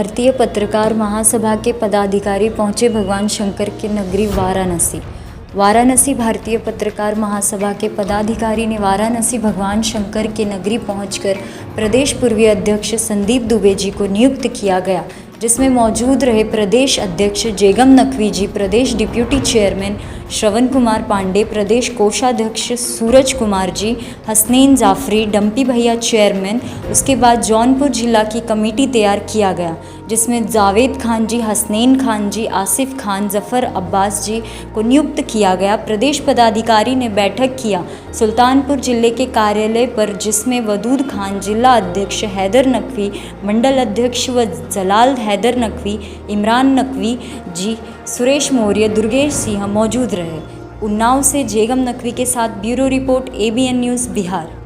भारतीय पत्रकार महासभा के पदाधिकारी पहुंचे भगवान शंकर की नगरी वाराणसी। भारतीय पत्रकार महासभा के पदाधिकारी ने वाराणसी भगवान शंकर की नगरी पहुंचकर प्रदेश पूर्वी अध्यक्ष संदीप दुबे जी को नियुक्त किया गया, जिसमें मौजूद रहे प्रदेश अध्यक्ष जेगम नकवी जी, प्रदेश डिप्यूटी चेयरमैन श्रवण कुमार पांडे, प्रदेश कोषाध्यक्ष सूरज कुमार जी, हसनैन जाफरी, डम्पी भैया चेयरमैन। उसके बाद जौनपुर जिला की कमेटी तैयार किया गया, जिसमें जावेद खान जी, हसनैन खान जी, आसिफ खान, जफ़र अब्बास जी को नियुक्त किया गया। प्रदेश पदाधिकारी ने बैठक किया सुल्तानपुर जिले के कार्यालय पर, जिसमें वदूद खान, जिला अध्यक्ष हैदर नकवी, मंडल अध्यक्ष व जलाल हैदर नकवी, इमरान नकवी जी, सुरेश मौर्य, दुर्गेश सिंह मौजूद रहे। उन्नाव से जेगम नकवी के साथ bureau report ABN news Bihar.